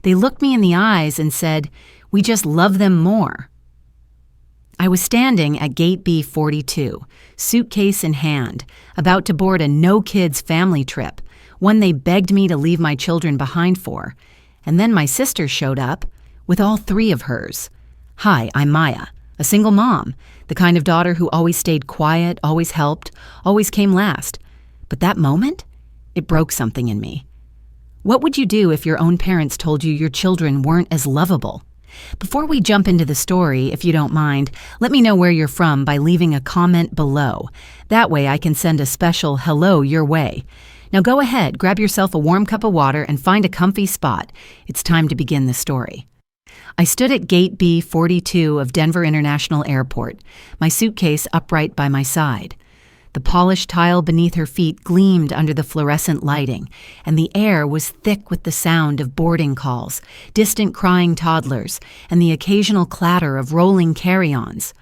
They looked me in the eyes and said, "We just love them more." I was standing at Gate B42, suitcase in hand, about to board a no-kids family trip, one they begged me to leave my children behind for. And then my sister showed up with all three of hers. "Hi, I'm Maya, a single mom, the kind of daughter who always stayed quiet, always helped, always came last." But that moment, it broke something in me. What would you do if your own parents told you your children weren't as lovable? Before we jump into the story, if you don't mind, let me know where you're from by leaving a comment below. That way I can send a special hello your way. Now go ahead, grab yourself a warm cup of water and find a comfy spot. It's time to begin the story. I stood at Gate B42 of Denver International Airport, my suitcase upright by my side. The polished tile beneath her feet gleamed under the fluorescent lighting, and the air was thick with the sound of boarding calls, distant crying toddlers, and the occasional clatter of rolling carry-ons.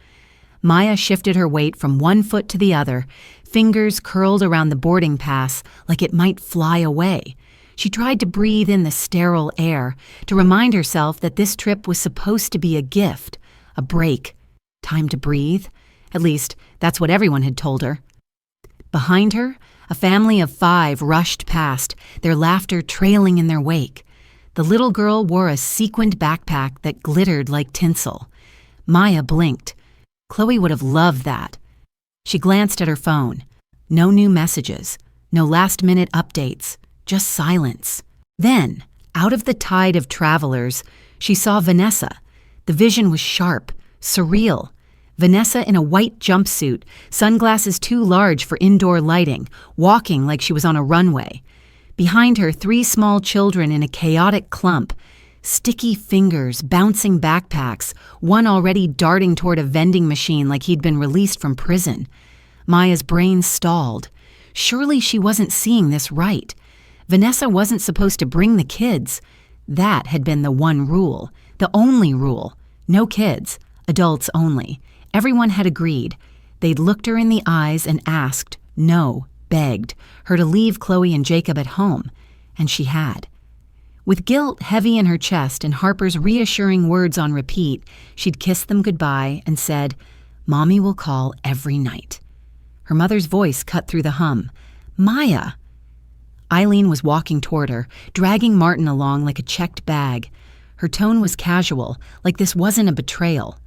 Maya shifted her weight from one foot to the other, fingers curled around the boarding pass like it might fly away. She tried to breathe in the sterile air, to remind herself that this trip was supposed to be a gift, a break, time to breathe. At least, that's what everyone had told her. Behind her, a family of 5 rushed past, their laughter trailing in their wake. The little girl wore a sequined backpack that glittered like tinsel. Maya blinked. Chloe would have loved that. She glanced at her phone. No new messages, no last-minute updates, just silence. Then, out of the tide of travelers, she saw Vanessa. The vision was sharp, surreal. Vanessa in a white jumpsuit, sunglasses too large for indoor lighting, walking like she was on a runway. Behind her, 3 small children in a chaotic clump, sticky fingers, bouncing backpacks, one already darting toward a vending machine like he'd been released from prison. Maya's brain stalled. Surely she wasn't seeing this right. Vanessa wasn't supposed to bring the kids. That had been the one rule, the only rule. No kids, adults only. Everyone had agreed. They'd looked her in the eyes and asked, no, begged, her to leave Chloe and Jacob at home. And she had. With guilt heavy in her chest and Harper's reassuring words on repeat, she'd kissed them goodbye and said, "Mommy will call every night." Her mother's voice cut through the hum. "Maya!" Eileen was walking toward her, dragging Martin along like a checked bag. Her tone was casual, like this wasn't a betrayal.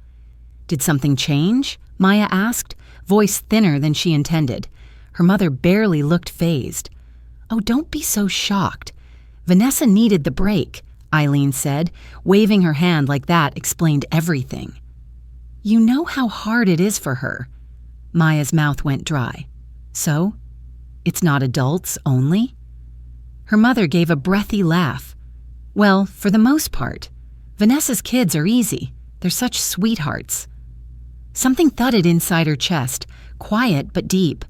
"Did something change?" Maya asked, voice thinner than she intended. Her mother barely looked fazed. "Oh, don't be so shocked. Vanessa needed the break," Eileen said, waving her hand like that explained everything. "You know how hard it is for her." Maya's mouth went dry. "So? It's not adults only?" Her mother gave a breathy laugh. "Well, for the most part. Vanessa's kids are easy. They're such sweethearts." Something thudded inside her chest, quiet but deep.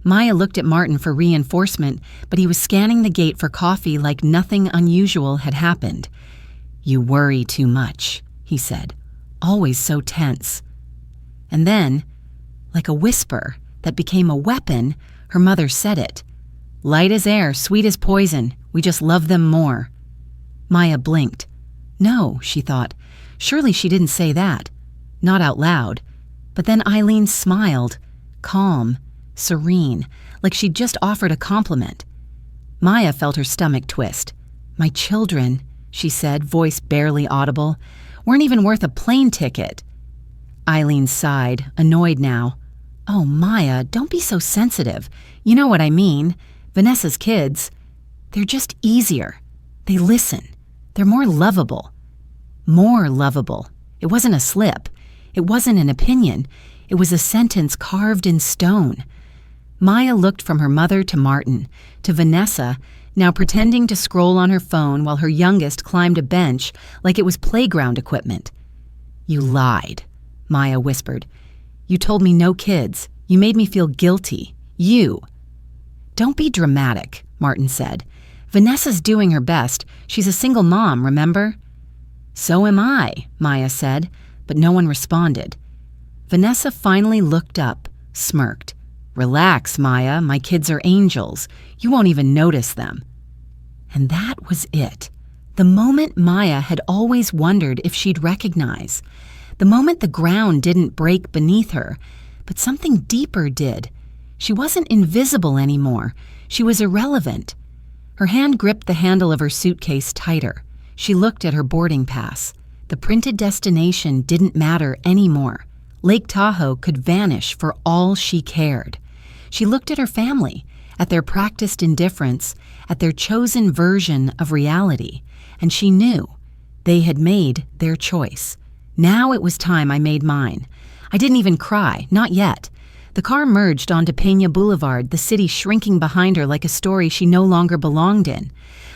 Maya looked at Martin for reinforcement, but he was scanning the gate for coffee like nothing unusual had happened. "You worry too much," he said, always so tense. And then, like a whisper that became a weapon, her mother said it. "Light as air, sweet as poison. We just love them more." Maya blinked. No, she thought. Surely she didn't say that. Not out loud. But then Eileen smiled, calm, serene, like she'd just offered a compliment. Maya felt her stomach twist. "My children," she said, voice barely audible, "weren't even worth a plane ticket." Eileen sighed, annoyed now. "Oh, Maya, don't be so sensitive. You know what I mean. Vanessa's kids, they're just easier. They listen. They're more lovable." More lovable. It wasn't a slip. It wasn't an opinion. It was a sentence carved in stone. Maya looked from her mother to Martin, to Vanessa, now pretending to scroll on her phone while her youngest climbed a bench like it was playground equipment. "You lied," Maya whispered. "You told me no kids. You made me feel guilty. You." "Don't be dramatic," Martin said. "Vanessa's doing her best. She's a single mom, remember?" "So am I," Maya said, but no one responded. Vanessa finally looked up, smirked. "Relax, Maya, my kids are angels. You won't even notice them." And that was it. The moment Maya had always wondered if she'd recognize. The moment the ground didn't break beneath her, but something deeper did. She wasn't invisible anymore. She was irrelevant. Her hand gripped the handle of her suitcase tighter. She looked at her boarding pass. The printed destination didn't matter anymore. Lake Tahoe could vanish for all she cared. She looked at her family, at their practiced indifference, at their chosen version of reality, and she knew they had made their choice. Now it was time I made mine. I didn't even cry, not yet. The car merged onto Peña Boulevard, the city shrinking behind her like a story she no longer belonged in.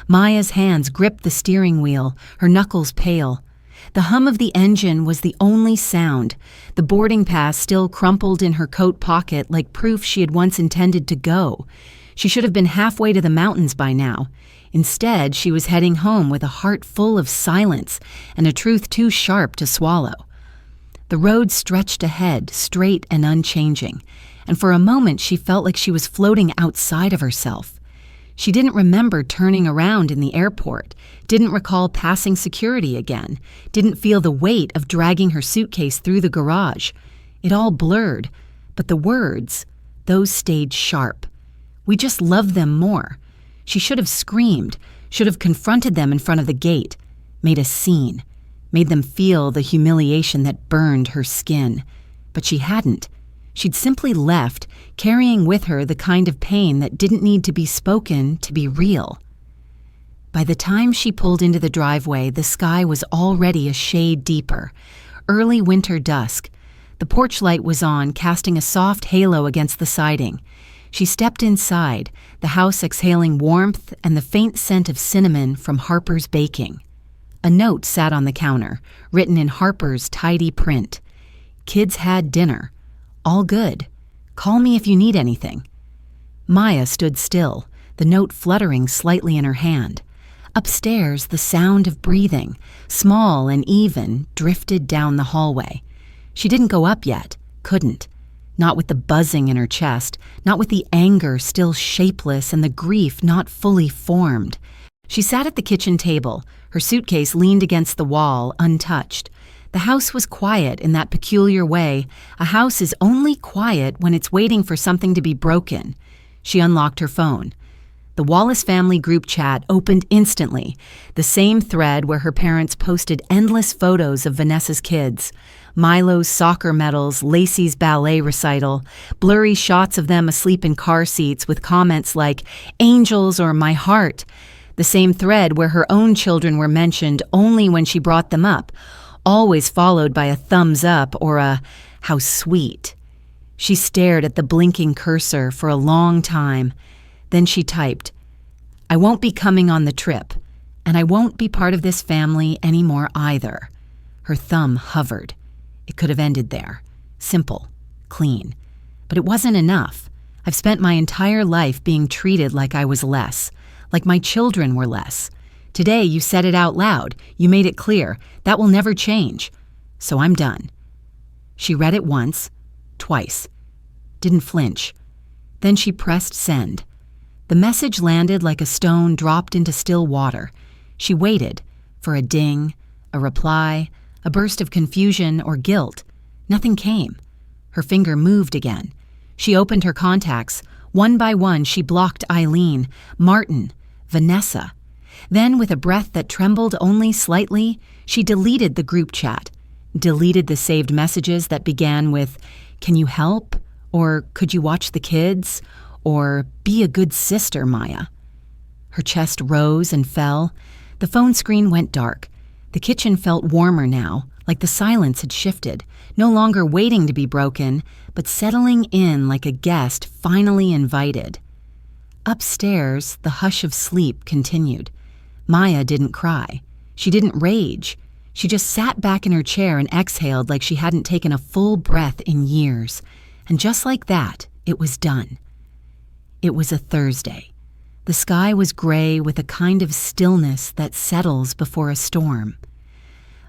Maya's hands gripped the steering wheel, her knuckles pale. The hum of the engine was the only sound. The boarding pass still crumpled in her coat pocket like proof she had once intended to go. She should have been halfway to the mountains by now. Instead, she was heading home with a heart full of silence and a truth too sharp to swallow. The road stretched ahead, straight and unchanging, and for a moment she felt like she was floating outside of herself. She didn't remember turning around in the airport, didn't recall passing security again, didn't feel the weight of dragging her suitcase through the garage. It all blurred, but the words, those stayed sharp. We just loved them more. She should have screamed, should have confronted them in front of the gate, made a scene, made them feel the humiliation that burned her skin. But she hadn't. She'd simply left, carrying with her the kind of pain that didn't need to be spoken to be real. By the time she pulled into the driveway, the sky was already a shade deeper. Early winter dusk. The porch light was on, casting a soft halo against the siding. She stepped inside, the house exhaling warmth and the faint scent of cinnamon from Harper's baking. A note sat on the counter, written in Harper's tidy print. Kids had dinner. All good. Call me if you need anything. Maya stood still, the note fluttering slightly in her hand. Upstairs, the sound of breathing, small and even, drifted down the hallway. She didn't go up yet, couldn't. Not with the buzzing in her chest, not with the anger still shapeless and the grief not fully formed. She sat at the kitchen table, her suitcase leaned against the wall, untouched. The house was quiet in that peculiar way. A house is only quiet when it's waiting for something to be broken. She unlocked her phone. The Wallace family group chat opened instantly, the same thread where her parents posted endless photos of Vanessa's kids. Milo's soccer medals, Lacey's ballet recital, blurry shots of them asleep in car seats with comments like, "Angels" or "My heart." The same thread where her own children were mentioned only when she brought them up, always followed by a thumbs up or a "how sweet." She stared at the blinking cursor for a long time. Then she typed, "I won't be coming on the trip, and I won't be part of this family anymore either." Her thumb hovered. It could have ended there. Simple, clean. But it wasn't enough. I've spent my entire life being treated like I was less, like my children were less. Today you said it out loud. You made it clear. That will never change. So I'm done. She read it once, twice. Didn't flinch. Then she pressed send. The message landed like a stone dropped into still water. She waited for a ding, a reply, a burst of confusion or guilt. Nothing came. Her finger moved again. She opened her contacts. One by one, she blocked Eileen, Martin, Vanessa. Then, with a breath that trembled only slightly, she deleted the group chat, deleted the saved messages that began with, "Can you help?" or "Could you watch the kids?" or "Be a good sister, Maya." Her chest rose and fell. The phone screen went dark. The kitchen felt warmer now, like the silence had shifted, no longer waiting to be broken, but settling in like a guest finally invited. Upstairs, the hush of sleep continued. Maya didn't cry. She didn't rage. She just sat back in her chair and exhaled like she hadn't taken a full breath in years. And just like that, it was done. It was a Thursday. The sky was gray with a kind of stillness that settles before a storm.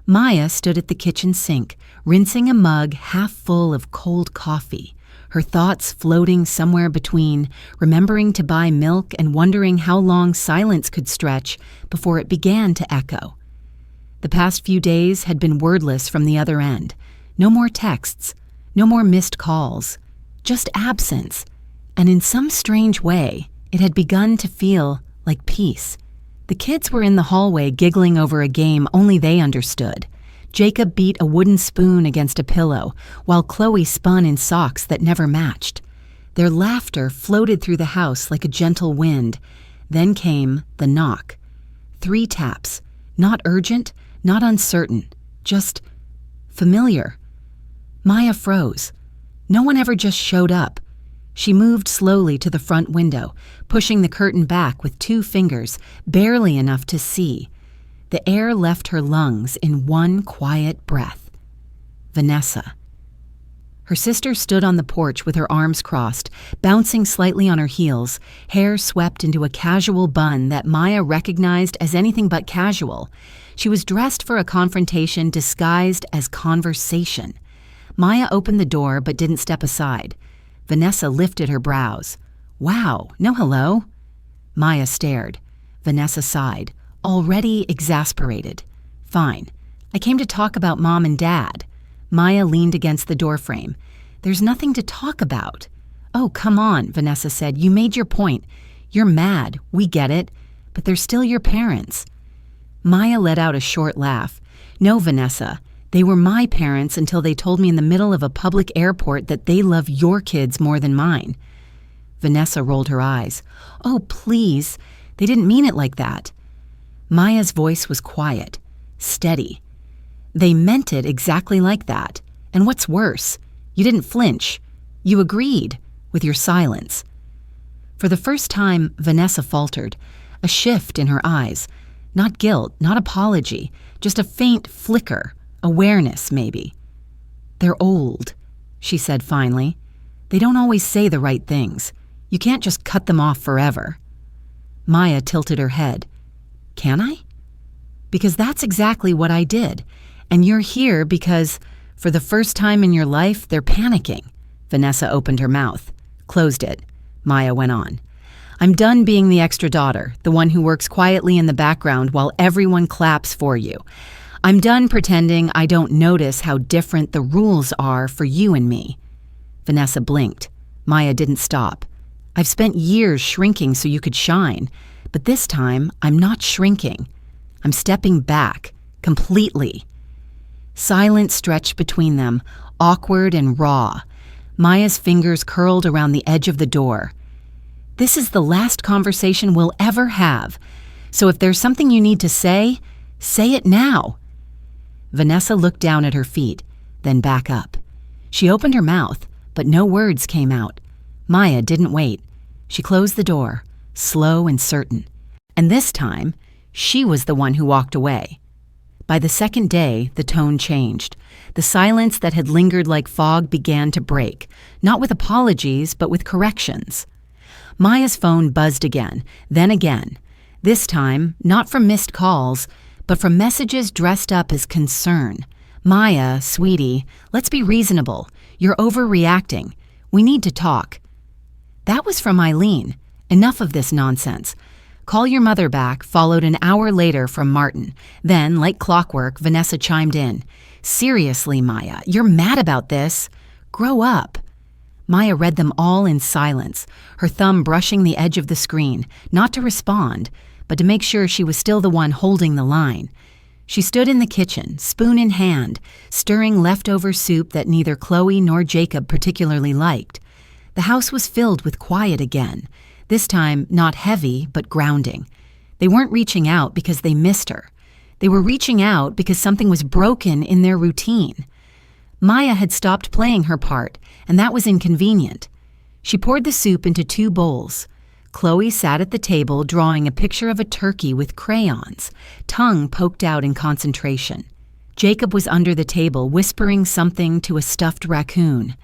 Maya stood at the kitchen sink, rinsing a mug half full of cold coffee. her thoughts floating somewhere between remembering to buy milk and wondering how long silence could stretch before it began to echo. The past few days had been wordless from the other end. No more texts, no more missed calls, just absence. And in some strange way, it had begun to feel like peace. The kids were in the hallway giggling over a game only they understood. Jacob beat a wooden spoon against a pillow, while Chloe spun in socks that never matched. Their laughter floated through the house like a gentle wind. Then came the knock. 3 taps, not urgent, not uncertain, just familiar. Maya froze. No one ever just showed up. She moved slowly to the front window, pushing the curtain back with 2 fingers, barely enough to see. The air left her lungs in one quiet breath. Vanessa. Her sister stood on the porch with her arms crossed, bouncing slightly on her heels, hair swept into a casual bun that Maya recognized as anything but casual. She was dressed for a confrontation disguised as conversation. Maya opened the door but didn't step aside. Vanessa lifted her brows. Wow, no hello? Maya stared. Vanessa sighed, already exasperated. Fine. I came to talk about Mom and Dad. Maya leaned against the doorframe. There's nothing to talk about. Oh, come on, Vanessa said. You made your point. You're mad. We get it. But they're still your parents. Maya let out a short laugh. No, Vanessa. They were my parents until they told me in the middle of a public airport that they love your kids more than mine. Vanessa rolled her eyes. Oh, please. They didn't mean it like that. Maya's voice was quiet, steady. They meant it exactly like that. And what's worse, you didn't flinch. You agreed with your silence. For the first time, Vanessa faltered, a shift in her eyes. Not guilt, not apology, just a faint flicker, awareness maybe. They're old, she said finally. They don't always say the right things. You can't just cut them off forever. Maya tilted her head. Can I? Because that's exactly what I did. And you're here because, for the first time in your life, they're panicking. Vanessa opened her mouth, closed it. Maya went on. I'm done being the extra daughter, the one who works quietly in the background while everyone claps for you. I'm done pretending I don't notice how different the rules are for you and me. Vanessa blinked. Maya didn't stop. I've spent years shrinking so you could shine, but this time I'm not shrinking. I'm stepping back, completely. Silence stretched between them, awkward and raw. Maya's fingers curled around the edge of the door. This is the last conversation we'll ever have, so if there's something you need to say it now. Vanessa looked down at her feet, then back up. She opened her mouth, but no words came out. Maya didn't wait. She closed the door, slow and certain. And this time, she was the one who walked away. By the second day, the tone changed. The silence that had lingered like fog began to break, not with apologies, but with corrections. Maya's phone buzzed again, then again. This time, not from missed calls, but from messages dressed up as concern. Maya, sweetie, let's be reasonable. You're overreacting. We need to talk. That was from Eileen. Enough of this nonsense. Call your mother back followed an hour later from Martin. Then, like clockwork, Vanessa chimed in. Seriously, Maya, you're mad about this. Grow up. Maya read them all in silence, her thumb brushing the edge of the screen, not to respond, but to make sure she was still the one holding the line. She stood in the kitchen, spoon in hand, stirring leftover soup that neither Chloe nor Jacob particularly liked. The house was filled with quiet again, this time not heavy but grounding. They weren't reaching out because they missed her. They were reaching out because something was broken in their routine. Maya had stopped playing her part, and that was inconvenient. She poured the soup into 2 bowls. Chloe sat at the table drawing a picture of a turkey with crayons, tongue poked out in concentration. Jacob was under the table whispering something to a stuffed raccoon.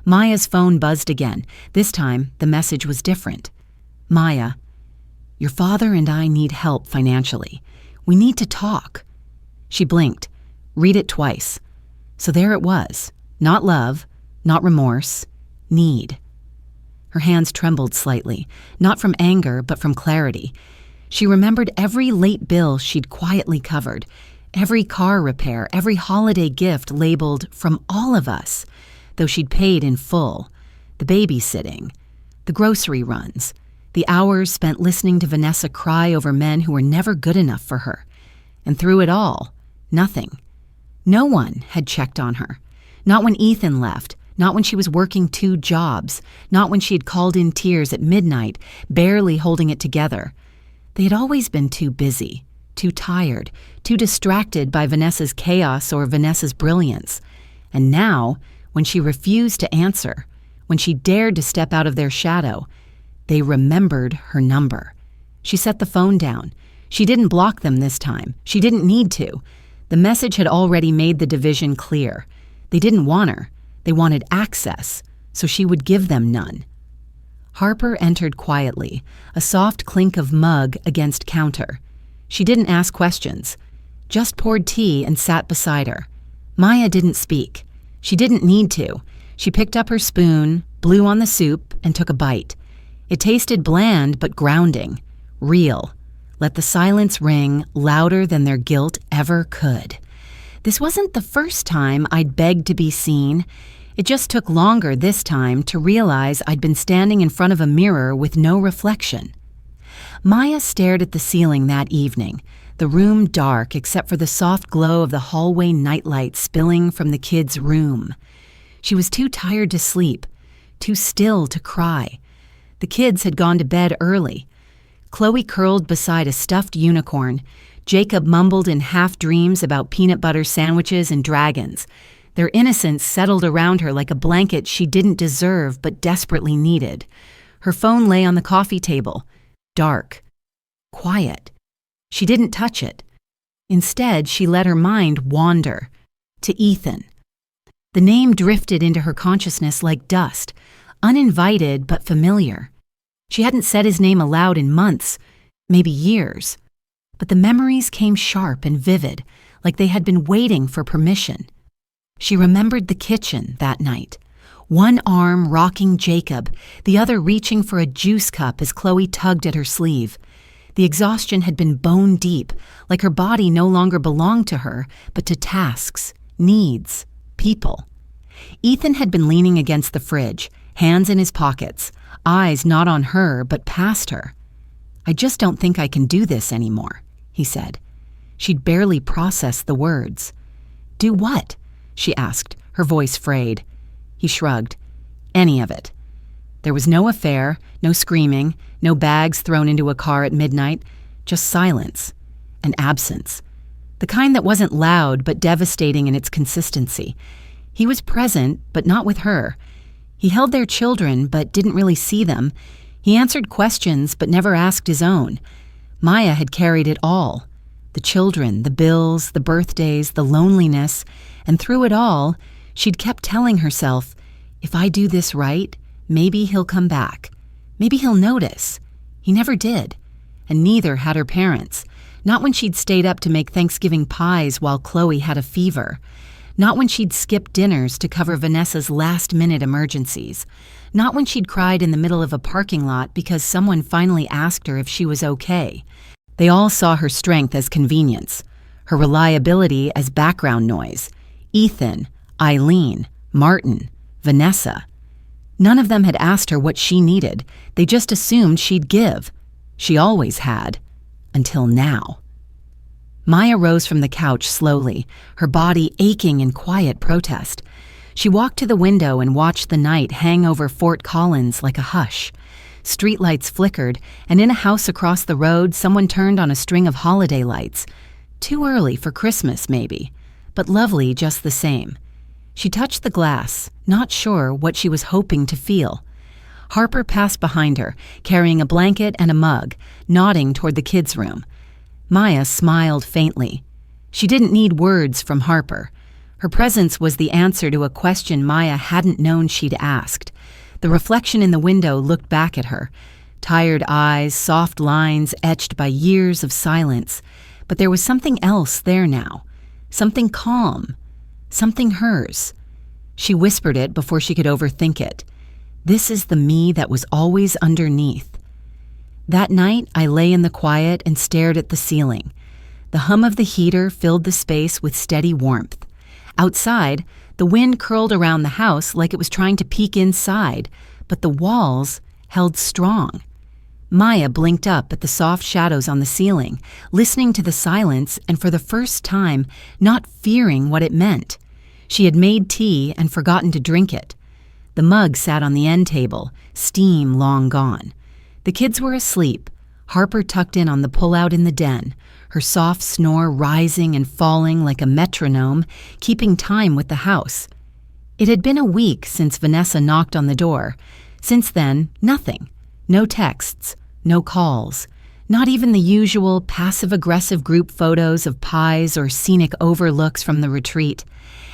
Maya's phone buzzed again. This time, the message was different. Maya, your father and I need help financially. We need to talk. She blinked. Read it twice. So there it was. Not love, not remorse. need. Her hands trembled slightly, not from anger, but from clarity. She remembered every late bill she'd quietly covered, every car repair, every holiday gift labeled "from all of us," though she'd paid in full. The babysitting, the grocery runs, the hours spent listening to Vanessa cry over men who were never good enough for her. And through it all, nothing. No one had checked on her. Not when Ethan left, not when she was working 2 jobs, not when she had called in tears at midnight, barely holding it together. They had always been too busy, too tired, too distracted by Vanessa's chaos or Vanessa's brilliance. And now, when she refused to answer, when she dared to step out of their shadow, they remembered her number. She set the phone down. She didn't block them this time. She didn't need to. The message had already made the division clear. They didn't want her. They wanted access, so she would give them none. Harper entered quietly, a soft clink of mug against counter. She didn't ask questions, just poured tea and sat beside her. Maya didn't speak. She didn't need to. She picked up her spoon, blew on the soup, and took a bite. It tasted bland but grounding, real. Let the silence ring louder than their guilt ever could. This wasn't the first time I'd begged to be seen. It just took longer this time to realize I'd been standing in front of a mirror with no reflection. Maya stared at the ceiling that evening, the room dark except for the soft glow of the hallway nightlight spilling from the kids' room. She was too tired to sleep, too still to cry. The kids had gone to bed early. Chloe curled beside a stuffed unicorn. Jacob mumbled in half-dreams about peanut butter sandwiches and dragons. Their innocence settled around her like a blanket she didn't deserve but desperately needed. Her phone lay on the coffee table, dark, quiet. She didn't touch it. Instead, she let her mind wander to Ethan. The name drifted into her consciousness like dust, uninvited but familiar. She hadn't said his name aloud in months, maybe years. But the memories came sharp and vivid, like they had been waiting for permission. She remembered the kitchen that night, one arm rocking Jacob, the other reaching for a juice cup as Chloe tugged at her sleeve. The exhaustion had been bone deep, like her body no longer belonged to her, but to tasks, needs, people. Ethan had been leaning against the fridge, hands in his pockets, eyes not on her but past her. "I just don't think I can do this anymore," he said. She'd barely processed the words. "Do what?" she asked, her voice frayed. He shrugged. "Any of it." There was no affair, no screaming, no bags thrown into a car at midnight, just silence and absence. The kind that wasn't loud but devastating in its consistency. He was present, but not with her. He held their children, but didn't really see them. He answered questions, but never asked his own. Maya had carried it all. The children, the bills, the birthdays, the loneliness, and through it all, she'd kept telling herself, if I do this right, maybe he'll come back. Maybe he'll notice. He never did. And neither had her parents. Not when she'd stayed up to make Thanksgiving pies while Chloe had a fever. Not when she'd skipped dinners to cover Vanessa's last-minute emergencies. Not when she'd cried in the middle of a parking lot because someone finally asked her if she was okay. They all saw her strength as convenience, her reliability as background noise. Ethan, Eileen, Martin, Vanessa. None of them had asked her what she needed. They just assumed she'd give. She always had. Until now. Maya rose from the couch slowly, her body aching in quiet protest. She walked to the window and watched the night hang over Fort Collins like a hush. Streetlights flickered, and in a house across the road, someone turned on a string of holiday lights. Too early for Christmas, maybe, but lovely just the same. She touched the glass, not sure what she was hoping to feel. Harper passed behind her, carrying a blanket and a mug, nodding toward the kids' room. Maya smiled faintly. She didn't need words from Harper. Her presence was the answer to a question Maya hadn't known she'd asked. The reflection in the window looked back at her. Tired eyes, soft lines etched by years of silence. But there was something else there now. Something calm. Something hers. She whispered it before she could overthink it. This is the me that was always underneath. That night, I lay in the quiet and stared at the ceiling. The hum of the heater filled the space with steady warmth. Outside, the wind curled around the house like it was trying to peek inside, but the walls held strong. Maya blinked up at the soft shadows on the ceiling, listening to the silence and for the first time not fearing what it meant. She had made tea and forgotten to drink it. The mug sat on the end table, steam long gone. The kids were asleep, Harper tucked in on the pullout in the den, her soft snore rising and falling like a metronome, keeping time with the house. It had been a week since Vanessa knocked on the door. Since then, nothing. No texts, no calls, not even the usual passive-aggressive group photos of pies or scenic overlooks from the retreat.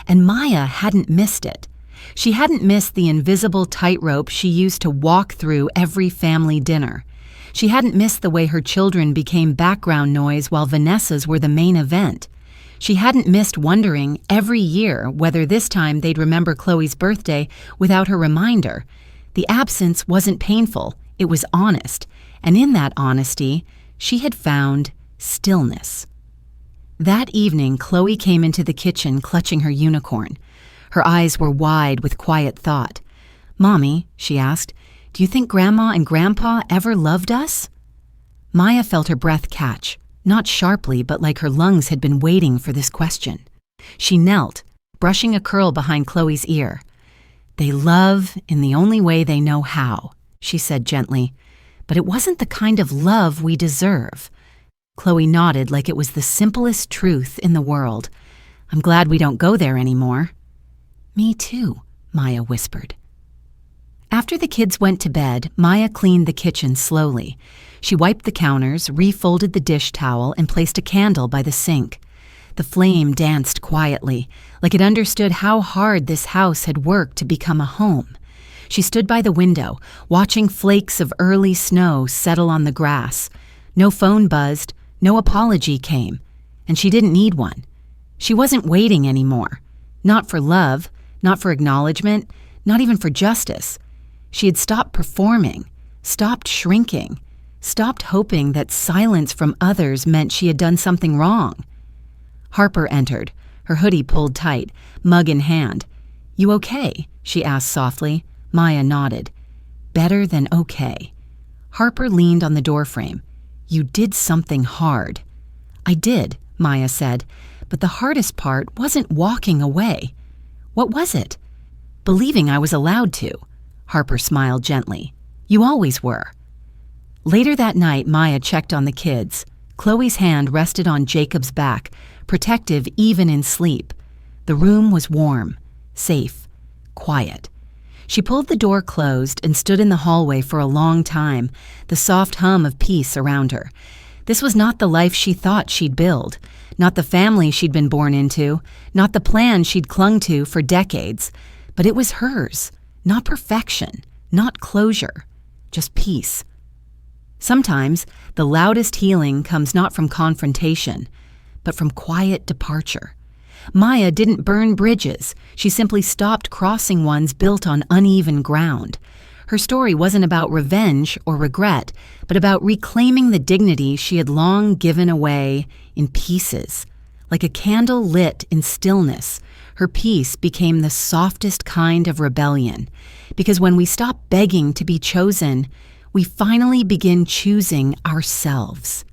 And Maya hadn't missed it. She hadn't missed the invisible tightrope she used to walk through every family dinner. She hadn't missed the way her children became background noise while Vanessa's were the main event. She hadn't missed wondering every year whether this time they'd remember Chloe's birthday without her reminder. The absence wasn't painful, it was honest, and in that honesty, she had found stillness. That evening, Chloe came into the kitchen clutching her unicorn. Her eyes were wide with quiet thought. "Mommy," she asked, "do you think Grandma and Grandpa ever loved us?" Maya felt her breath catch, not sharply, but like her lungs had been waiting for this question. She knelt, brushing a curl behind Chloe's ear. "They love in the only way they know how," she said gently, "but it wasn't the kind of love we deserve." Chloe nodded like it was the simplest truth in the world. "I'm glad we don't go there anymore." "Me too," Maya whispered. After the kids went to bed, Maya cleaned the kitchen slowly. She wiped the counters, refolded the dish towel, and placed a candle by the sink. The flame danced quietly, like it understood how hard this house had worked to become a home. She stood by the window, watching flakes of early snow settle on the grass. No phone buzzed, no apology came, and she didn't need one. She wasn't waiting anymore. Not for love, not for acknowledgement, not even for justice. She had stopped performing, stopped shrinking, stopped hoping that silence from others meant she had done something wrong. Harper entered, her hoodie pulled tight, mug in hand. "You okay?" she asked softly. Maya nodded. "Better than okay." Harper leaned on the doorframe. "You did something hard." "I did," Maya said, "but the hardest part wasn't walking away." "What was it?" "Believing I was allowed to." Harper smiled gently. "You always were." Later that night, Maya checked on the kids. Chloe's hand rested on Jacob's back, protective even in sleep. The room was warm, safe, quiet. She pulled the door closed and stood in the hallway for a long time, the soft hum of peace around her. This was not the life she thought she'd build, not the family she'd been born into, not the plan she'd clung to for decades, but it was hers. Not perfection, not closure, just peace. Sometimes the loudest healing comes not from confrontation, but from quiet departure. Maya didn't burn bridges. She simply stopped crossing ones built on uneven ground. Her story wasn't about revenge or regret, but about reclaiming the dignity she had long given away in pieces. Like a candle lit in stillness, her peace became the softest kind of rebellion. Because when we stop begging to be chosen, we finally begin choosing ourselves.